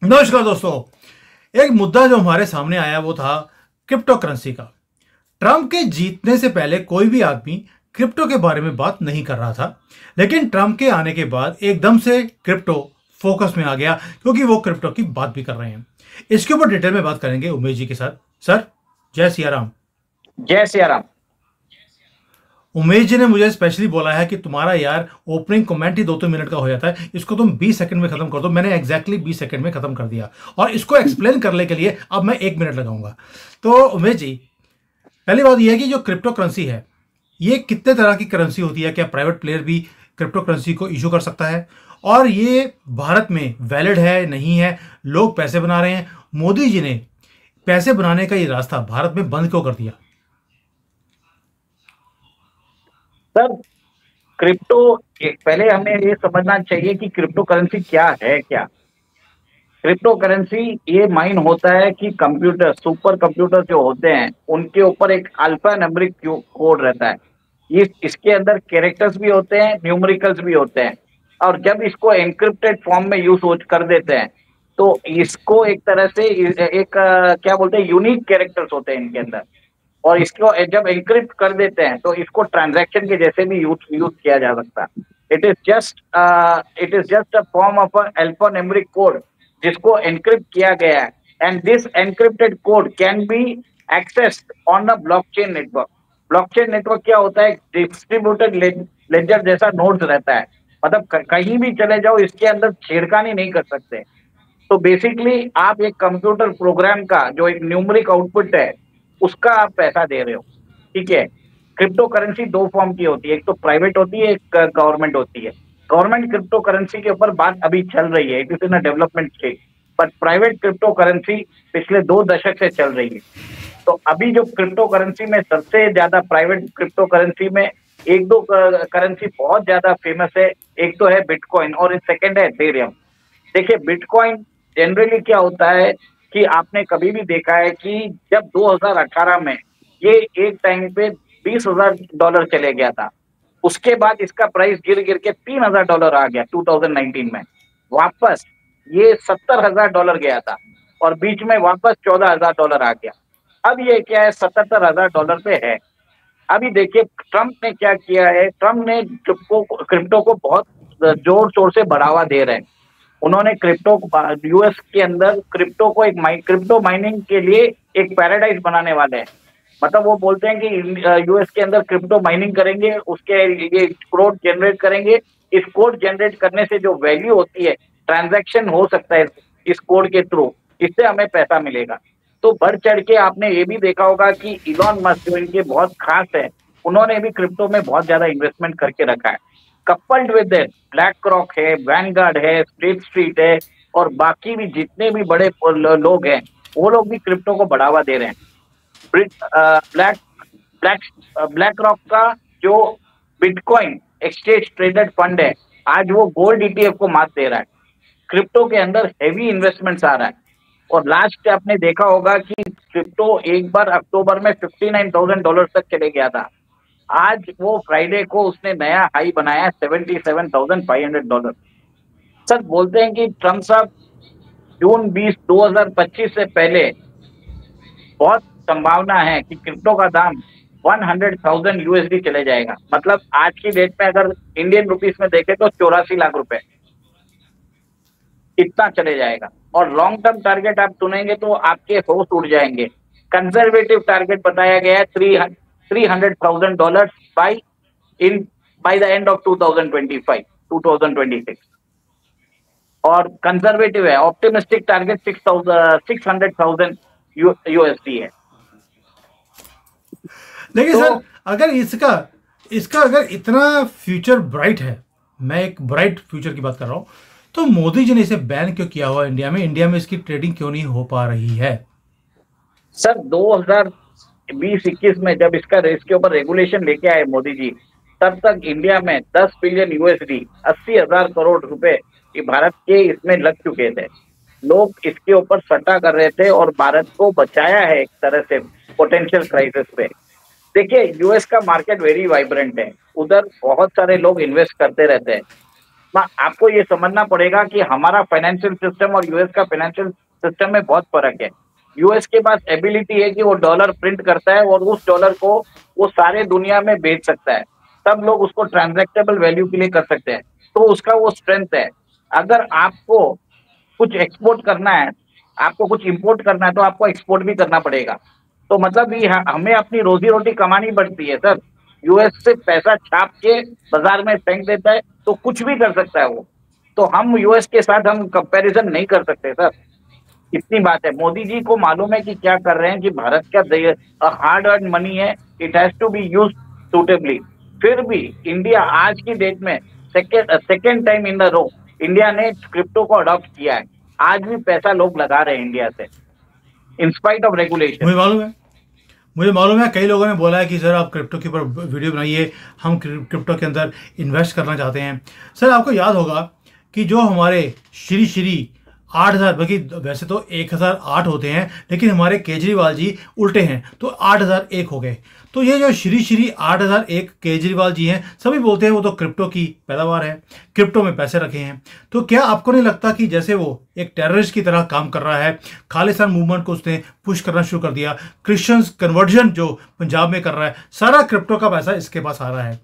नमस्कार दोस्तों। एक मुद्दा जो हमारे सामने आया वो था क्रिप्टो करेंसी का। ट्रंप के जीतने से पहले कोई भी आदमी क्रिप्टो के बारे में बात नहीं कर रहा था, लेकिन ट्रंप के आने के बाद एकदम से क्रिप्टो फोकस में आ गया क्योंकि वो क्रिप्टो की बात भी कर रहे हैं। इसके ऊपर डिटेल में बात करेंगे उमेश जी के साथ। सर, जय सिया राम। जय सिया राम। उमेश जी ने मुझे स्पेशली बोला है कि तुम्हारा यार ओपनिंग कमेंट ही 2-3 मिनट का हो जाता है, इसको तुम 20 सेकंड में खत्म कर दो। मैंने एग्जैक्टली 20 सेकंड में खत्म कर दिया और इसको एक्सप्लेन करने के लिए अब मैं 1 मिनट लगाऊंगा। तो उमेश जी, पहली बात यह है कि जो क्रिप्टो करेंसी है ये कितने तरह की करेंसी होती है? क्या प्राइवेट प्लेयर भी क्रिप्टो करेंसी को इशू कर सकता है? और ये भारत में वैलिड है नहीं है? लोग पैसे बना रहे हैं, मोदी जी ने पैसे बनाने का ये रास्ता भारत में बंद क्यों कर दिया? सर, क्रिप्टो पहले हमें ये समझना चाहिए कि क्रिप्टो करेंसी क्या है। क्या क्रिप्टो करेंसी ये माइन होता है कि कंप्यूटर, सुपर कंप्यूटर जो होते हैं उनके ऊपर एक अल्फा न्यूमेरिक कोड रहता है। इसके अंदर कैरेक्टर्स भी होते हैं, न्यूमेरिकल्स भी होते हैं। और जब इसको एन्क्रिप्टेड फॉर्म में यूज कर देते हैं तो इसको एक तरह से एक क्या बोलते हैं, यूनिक कैरेक्टर्स होते हैं इनके अंदर। और इसको जब एन्क्रिप्ट कर देते हैं तो इसको ट्रांजैक्शन के जैसे भी यूज यूज किया जा सकता है। It is just a form of alpha numeric code जिसको एन्क्रिप्ट किया गया है। And this encrypted code can be accessed on a blockchain network. Blockchain network क्या होता है? डिस्ट्रीब्यूटेड लेजर जैसा नोड्स रहता है। मतलब कहीं भी चले जाओ, इसके अंदर छेड़खानी नहीं कर सकते। तो बेसिकली आप एक कंप्यूटर प्रोग्राम का जो एक न्यूमेरिक आउटपुट है उसका आप पैसा दे रहे हो। ठीक है। क्रिप्टो करेंसी दो फॉर्म की होती है, एक तो प्राइवेट होती है, एक गवर्नमेंट होती है। गवर्नमेंट क्रिप्टो करेंसी के ऊपर बात अभी चल रही है, it is in development stage. But private crypto currency पिछले 2 दशक से चल रही है। तो अभी जो क्रिप्टो करेंसी में सबसे ज्यादा, प्राइवेट क्रिप्टो करेंसी में एक दो करेंसी बहुत ज्यादा फेमस है। एक तो है बिटकॉइन और सेकंड है इथेरियम। देखिए, बिटकॉइन जनरली क्या होता है कि आपने कभी भी देखा है कि जब 2018 में ये एक टाइम पे $20,000 चले गया था। उसके बाद इसका प्राइस गिर गिर के $3,000 आ गया 2019 में। वापस ये $70,000 गया था और बीच में वापस $14,000 आ गया। अब ये क्या है, $77,000 पे है। अभी देखिए ट्रंप ने क्या किया है। ट्रंप ने क्रिप्टो को बहुत जोर शोर से बढ़ावा दे रहे हैं। उन्होंने क्रिप्टो यूएस के अंदर क्रिप्टो को एक क्रिप्टो माइनिंग के लिए एक पैराडाइज बनाने वाले हैं। मतलब वो बोलते हैं कि यूएस के अंदर क्रिप्टो माइनिंग करेंगे, उसके लिए कोड जनरेट करेंगे। इस कोड जनरेट करने से जो वैल्यू होती है, ट्रांजैक्शन हो सकता है इस कोड के थ्रू, इससे हमें पैसा मिलेगा। तो बढ़ चढ़ के आपने ये भी देखा होगा कि इलॉन मस्क जो इनके बहुत खास है, उन्होंने भी क्रिप्टो में बहुत ज्यादा इन्वेस्टमेंट करके रखा है। Coupled with that black rock है, वैनगार्ड है, स्टेट स्ट्रीट है और बाकी भी जितने भी बड़े लोग हैं वो लोग भी क्रिप्टो को बढ़ावा दे रहे हैं। ब्लैक ब्लैक ब्लैक रॉक का जो बिटकॉइन एक्सचेंज ट्रेडेड फंड है, आज वो गोल्ड ईटीएफ को मात दे रहा है। क्रिप्टो के अंदर हेवी इन्वेस्टमेंट्स आ रहा है। और लास्ट आपने देखा होगा कि क्रिप्टो एक बार अक्टूबर में $59,000 तक चले गया था। आज वो फ्राइडे को उसने नया हाई बनाया, $77,500। सर बोलते हैं कि ट्रम्प साहब जून 20 2025 से पहले बहुत संभावना है कि क्रिप्टो का दाम 100,000 यूएसडी चले जाएगा। मतलब आज की डेट में अगर इंडियन रुपीस में देखें तो 84 लाख रुपए इतना चले जाएगा। और लॉन्ग टर्म टारगेट आप सुनेंगे तो आपके होश उड़ जाएंगे। कंजर्वेटिव टारगेट बताया गया है $300,000 by in by the end of 2025 2026। और कंजर्वेटिव है, ऑप्टिमिस्टिक टारगेट 600,000 यूएसडी है। लेकिन तो सर, अगर इसका इसका अगर इतना फ्यूचर ब्राइट है, मैं एक ब्राइट फ्यूचर की बात कर रहा हूं, तो मोदी जी ने इसे बैन क्यों किया हुआ इंडिया में? इंडिया में इसकी ट्रेडिंग क्यों नहीं हो पा रही है? सर 2020-21 में जब इसके ऊपर रेगुलेशन लेके आए मोदी जी, तब तक इंडिया में 10 बिलियन यूएसडी, 80,000 करोड़ रुपए ये भारत के इसमें लग चुके थे। लोग इसके ऊपर सट्टा कर रहे थे और भारत को बचाया है एक तरह से पोटेंशियल क्राइसिस पे। देखिए यूएस का मार्केट वेरी वाइब्रेंट है, उधर बहुत सारे लोग इन्वेस्ट करते रहते हैं। आपको ये समझना पड़ेगा कि हमारा फाइनेंशियल सिस्टम और यूएस का फाइनेंशियल सिस्टम में बहुत फर्क है। यूएस के पास एबिलिटी है कि वो डॉलर प्रिंट करता है और उस डॉलर को वो सारे दुनिया में बेच सकता है। सब लोग उसको ट्रांजैक्टेबल वैल्यू के लिए कर सकते हैं, तो उसका वो स्ट्रेंथ है। अगर आपको कुछ एक्सपोर्ट करना है, आपको कुछ इंपोर्ट करना है, तो आपको एक्सपोर्ट भी करना पड़ेगा। तो मतलब ये हमें अपनी रोजी रोटी कमानी पड़ती है सर। यूएस से पैसा छाप के बाजार में फेंक देता है, तो कुछ भी कर सकता है वो। तो हम यूएस के साथ हम कंपैरिजन नहीं कर सकते सर। इतनी बात है। मोदी जी को मालूम है कि क्या कर रहे हैं, कि भारत का हार्ड अर्न मनी है, it has to be use suitably. फिर भी इंडिया आज की डेट में second time in the row India ने क्रिप्टो को अडॉप्ट किया है। आज भी पैसा लोग लगा रहे हैं इंडिया से, इन स्पाइट ऑफ रेगुलेशन। मुझे मालूम है कई लोगों ने बोला है कि सर आप क्रिप्टो के ऊपर वीडियो बनाइए, हम क्रिप्टो के अंदर इन्वेस्ट करना चाहते हैं। सर आपको याद होगा कि जो हमारे श्री श्री 8,000, बल्कि वैसे तो 1,008 होते हैं, लेकिन हमारे केजरीवाल जी उल्टे हैं तो 8,001 हो गए। तो ये जो श्री श्री 8,001 केजरीवाल जी हैं, सभी बोलते हैं वो तो क्रिप्टो की पैदावार है, क्रिप्टो में पैसे रखे हैं। तो क्या आपको नहीं लगता कि जैसे वो एक टेररिस्ट की तरह काम कर रहा है, खालिस्तान मूवमेंट को उसने पुश करना शुरू कर दिया, क्रिश्चियंस कन्वर्जन जो पंजाब में कर रहा है, सारा क्रिप्टो का पैसा इसके पास आ रहा है।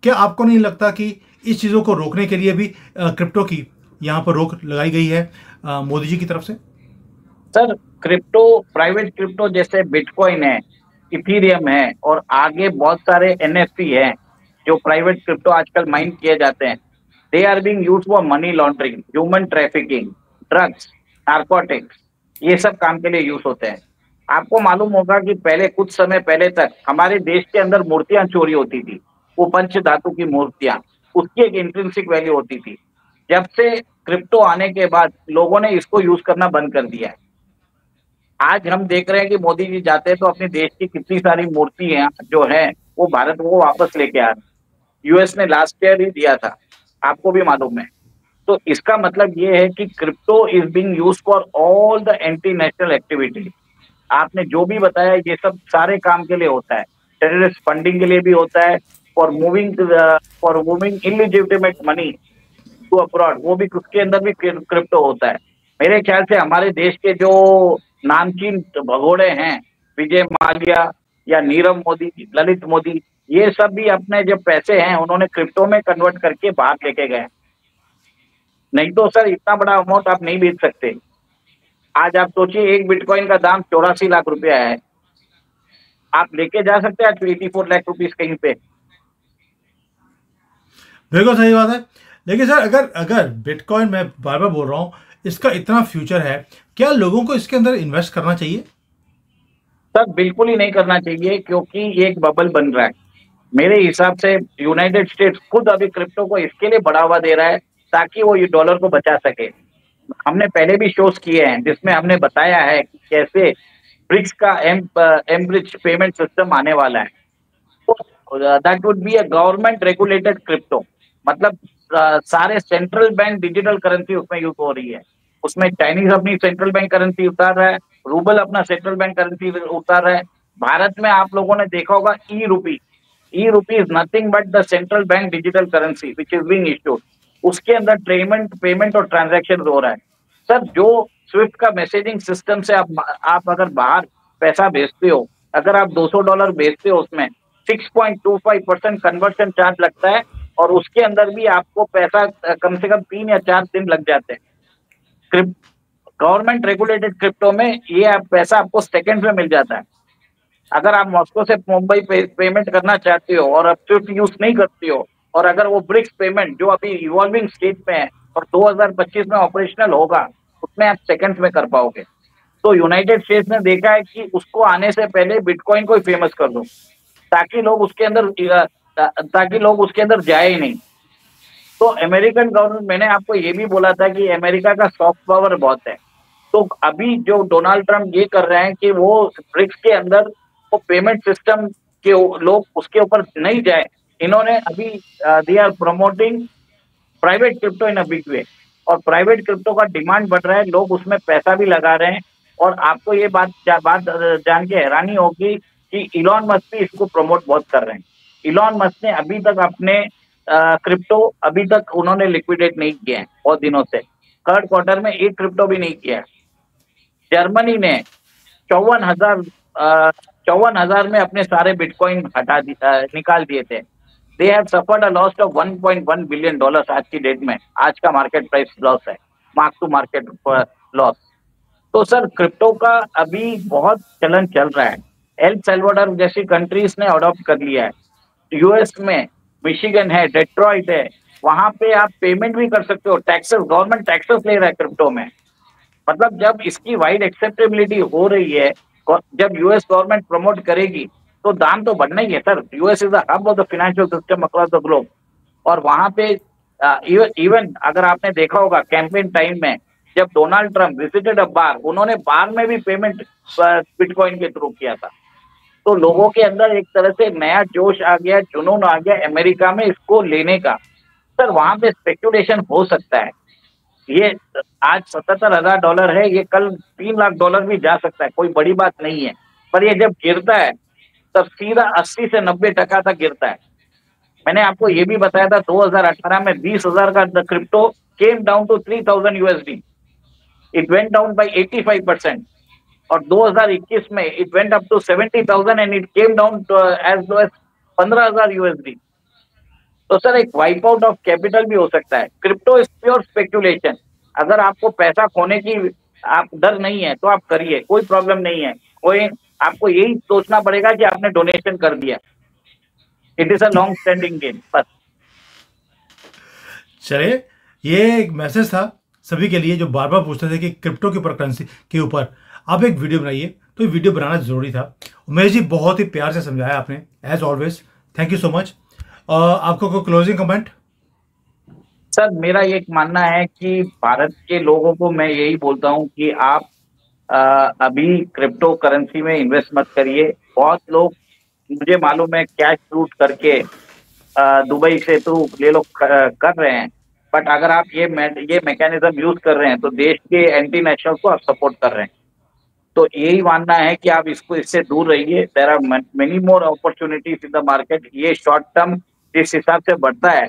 क्या आपको नहीं लगता कि इस चीज़ों को रोकने के लिए भी क्रिप्टो की यहाँ पर रोक लगाई गई है मोदी जी की तरफ से? सर क्रिप्टो, प्राइवेट क्रिप्टो जैसे बिटकॉइन है, इथीरियम है, और आगे बहुत सारे एनएफटी हैं जो प्राइवेट क्रिप्टो आजकल माइन किए जाते हैं। They are being used for money laundering, human trafficking, drugs, narcotics, ये सब काम के लिए यूज होते हैं। आपको मालूम होगा कि पहले कुछ समय पहले तक हमारे देश के अंदर मूर्तियां चोरी होती थी, वो पंच धातु की मूर्तियां, उसकी एक इंट्रिंसिक वैल्यू होती थी। जब से क्रिप्टो आने के बाद लोगों ने इसको यूज करना बंद कर दिया है। आज हम देख रहे हैं कि मोदी जी जाते हैं तो अपने देश की कितनी सारी मूर्ति हैं जो है वो भारत को वापस लेके आ रहे हैं। यूएस ने लास्ट ईयर ही दिया था, आपको भी मालूम है। तो इसका मतलब ये है कि crypto is being used for all the anti national activity. आपने जो भी बताया ये सब सारे काम के लिए होता है। टेररिस्ट फंडिंग के लिए भी होता है, for moving illegitimate money to abroad, वो भी उसके अंदर भी क्रिप्टो होता है। मेरे ख्याल से हमारे देश के जो नामचीन भगोड़े हैं, विजय माल्या या नीरव मोदी, ललित मोदी, ये सब भी अपने जो पैसे हैं उन्होंने क्रिप्टो में कन्वर्ट करके बाहर लेके गए। नहीं तो सर इतना बड़ा अमाउंट आप नहीं बेच सकते। आज आप सोचिए एक बिटकॉइन का दाम 84 लाख रुपया है, आप लेके जा सकते हैं 84 लाख रुपीज कहीं पे? बिल्कुल सही बात है। लेकिन सर अगर अगर बिटकॉइन, मैं बार बार बोल रहा हूँ, इसका इतना फ्यूचर है, क्या लोगों को इसके अंदर इन्वेस्ट करना चाहिए? सर बिल्कुल ही नहीं करना चाहिए, क्योंकि ये एक बबल बन रहा है। मेरे हिसाब से यूनाइटेड स्टेट्स खुद अभी क्रिप्टो को इसके लिए बढ़ावा दे रहा है ताकि वो ये डॉलर को बचा सके। हमने पहले भी शोज किए हैं जिसमें हमने बताया है कि कैसे ब्रिक्स का एमब्रिज पेमेंट सिस्टम आने वाला है। That would be a government regulated crypto. मतलब सारे सेंट्रल बैंक डिजिटल करेंसी उसमें यूज हो रही है। उसमें चाइनीज अपनी सेंट्रल बैंक करेंसी उतार रहा है, रूबल अपना सेंट्रल बैंक करेंसी उतार रहा है। भारत में आप लोगों ने देखा होगा ई rupee. E rupee is nothing but the central bank digital currency which is being issued. उसके अंदर पेमेंट और ट्रांजैक्शन हो रहा है। सर जो स्विफ्ट का मैसेजिंग सिस्टम से आप अगर बाहर पैसा भेजते हो, अगर आप $200 भेजते हो, उसमें 6.25% कन्वर्शन चार्ज लगता है, और उसके अंदर भी आपको पैसा कम से कम 3 या 4 दिन लग जाते हैं। गवर्नमेंट रेगुलेटेड क्रिप्टो में ये पैसा आपको सेकंड में मिल जाता है। अगर आप मॉस्को से मुंबई पेमेंट करना चाहते हो और आप स्विफ्ट यूज नहीं करते हो, और अगर वो ब्रिक्स पेमेंट जो अभी इवॉल्विंग स्टेज में है और 2025 में ऑपरेशनल होगा, उसमें आप सेकंड्स में कर पाओगे। तो यूनाइटेड स्टेट्स ने देखा है कि उसको आने से पहले बिटकॉइन को ही फेमस कर दो, ताकि लोग उसके अंदर जाए ही नहीं। तो अमेरिकन गवर्नमेंट, मैंने आपको ये भी बोला था कि अमेरिका का सॉफ्ट पावर बहुत है। तो अभी जो डोनाल्ड ट्रंप ये कर रहे हैं कि वो ब्रिक्स के अंदर वो पेमेंट सिस्टम के लोग उसके ऊपर नहीं जाए, इन्होंने अभी they are promoting private crypto in a big way. और प्राइवेट क्रिप्टो का डिमांड बढ़ रहा है, लोग उसमें पैसा भी लगा रहे हैं। और आपको ये बात जान के हैरानी होगी कि इलॉन मस्क भी इसको प्रमोट बहुत कर रहे हैं। इलॉन मस्क ने अभी तक अपने क्रिप्टो अभी तक उन्होंने लिक्विडेट नहीं किए हैं बहुत दिनों से। थर्ड क्वार्टर में एक क्रिप्टो भी नहीं किया है। जर्मनी ने 54,000 54,000 में अपने सारे बिटकॉइन निकाल दिए थे। They have suffered a loss of $1.1 billion आज की डेट में। आज का मार्केट प्राइस लॉस है, मार्क टू मार्केट लॉस। तो सर क्रिप्टो का अभी बहुत चलन चल रहा है। एल सल्वाडोर जैसी कंट्रीज ने अडॉप्ट कर लिया है। यूएस में मिशिगन है, डेट्रॉइट है, वहां पे आप पेमेंट भी कर सकते हो। टैक्सेस, गवर्नमेंट टैक्सेस ले रहा है क्रिप्टो में। मतलब जब इसकी वाइड एक्सेप्टेबिलिटी हो रही है, जब यूएस गवर्नमेंट प्रमोट करेगी तो दाम तो बढ़ना ही है sir. US is the hub of the financial system across the globe. और वहां पे इवन अगर आपने देखा होगा कैंपेन टाइम में जब डोनाल्ड ट्रंप विजिटेड अ बार, उन्होंने बार में भी पेमेंट बिटकॉइन के थ्रू किया था। तो लोगों के अंदर एक तरह से नया जोश आ गया, जुनून आ गया अमेरिका में इसको लेने का। सर वहां पे स्पेकुलेशन हो सकता है। ये आज $77,000 है, ये कल $3 लाख भी जा सकता है, कोई बड़ी बात नहीं है। पर ये जब गिरता है तब सीधा 80 से 90% तक गिरता है। मैंने आपको ये भी बताया था 2018 में 20,000 का crypto came down to 3,000 USD. It went down by 85%। और 2021 में it went up to 70,000 and it came down as low as 15,000 USD. तो सर एक वाइप आउट ऑफ कैपिटल भी हो सकता है। Crypto is pure speculation. अगर आपको पैसा खोने की आप डर नहीं है तो आप करिए, कोई प्रॉब्लम नहीं है। कोई आपको यही सोचना पड़ेगा कि आपने डोनेशन कर दिया। It is a long standing game बस। चलिए, ये एक मैसेज था सभी के लिए जो बार बार पूछते थे कि क्रिप्टो के ऊपर, करेंसी के ऊपर आप एक वीडियो बनाइए। तो ये वीडियो बनाना जरूरी था। उमेश जी बहुत ही प्यार से समझाया आपने, as always. Thank you so much. आपको कोई क्लोजिंग कमेंट? सर मेरा ये मानना है कि भारत के लोगों को मैं यही बोलता हूं कि आप अभी क्रिप्टो करेंसी में इन्वेस्ट मत करिए। बहुत लोग, मुझे मालूम है, कैश फ्रूट करके दुबई से तो ये लोग कर रहे हैं। बट अगर आप ये मैकेनिज्म यूज कर रहे हैं तो देश के एंटी नेशनल को आप सपोर्ट कर रहे हैं। तो यही मानना है कि आप इससे दूर रहिए। There are many more opportunities in the market. ये शॉर्ट टर्म जिस हिसाब से बढ़ता है,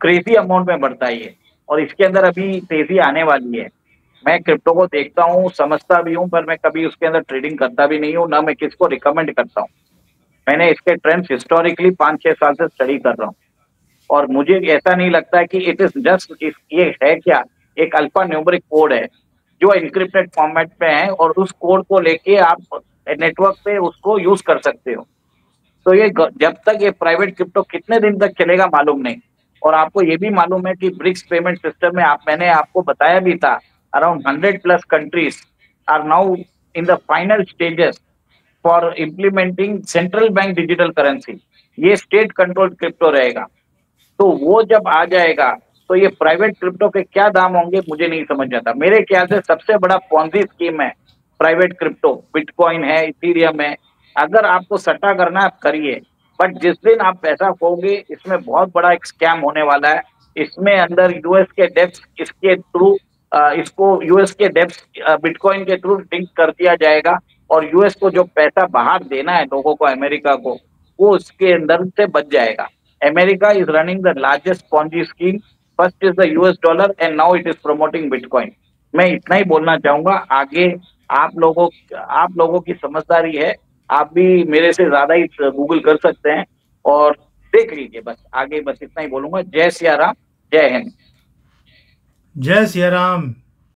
क्रेजी अमाउंट में बढ़ता है ये, और इसके अंदर अभी तेजी आने वाली है। मैं क्रिप्टो को देखता हूँ, समझता भी हूँ, पर मैं कभी उसके अंदर ट्रेडिंग करता भी नहीं हूँ, ना मैं किसको रिकमेंड करता हूँ। मैंने इसके ट्रेंड्स हिस्टोरिकली 5-6 साल से स्टडी कर रहा हूँ। और मुझे ऐसा नहीं लगता है कि इट इज जस्ट, ये है क्या, एक अल्फा न्यूमेरिक कोड है जो एन्क्रिप्टेड फॉर्मेट पे है, और उस कोड को लेके आप नेटवर्क पे उसको यूज कर सकते हो। तो ये जब तक ये प्राइवेट क्रिप्टो कितने दिन तक चलेगा मालूम नहीं। और आपको ये भी मालूम है कि ब्रिक्स पेमेंट सिस्टम में मैंने आपको बताया भी था, around 100+ countries are now in the final stages for implementing central bank digital currency. ये स्टेट कंट्रोल्ड क्रिप्टो रहेगा। तो वो जब आ जाएगा तो ये प्राइवेट क्रिप्टो के क्या दाम होंगे मुझे नहीं समझ आता। मेरे ख्याल से सबसे बड़ा पॉन्जी स्कीम है प्राइवेट क्रिप्टो। बिटकॉइन है, इथीरियम है। अगर आपको सट्टा करना है आप करिए, बट जिस दिन आप पैसा खोगे इसमें बहुत बड़ा एक स्कैम होने वाला है। इसमें अंदर यूएस के डेप्स इसके थ्रू इसको यूएस के डेप्स बिटकॉइन के थ्रू लिंक कर दिया जाएगा, और यूएस को जो पैसा बाहर देना है लोगों को, अमेरिका को, वो उसके अंदर से बच जाएगा। America is running the largest Ponzi scheme. First is the US dollar and now it is promoting Bitcoin. मैं इतना ही बोलना चाहूंगा। आगे आप लोगों की समझदारी है। आप भी मेरे से ज्यादा ही गूगल कर सकते हैं और देख लीजिए। बस आगे बस इतना ही बोलूंगा। जय सिया राम, जय हिंद। जय सिया राम।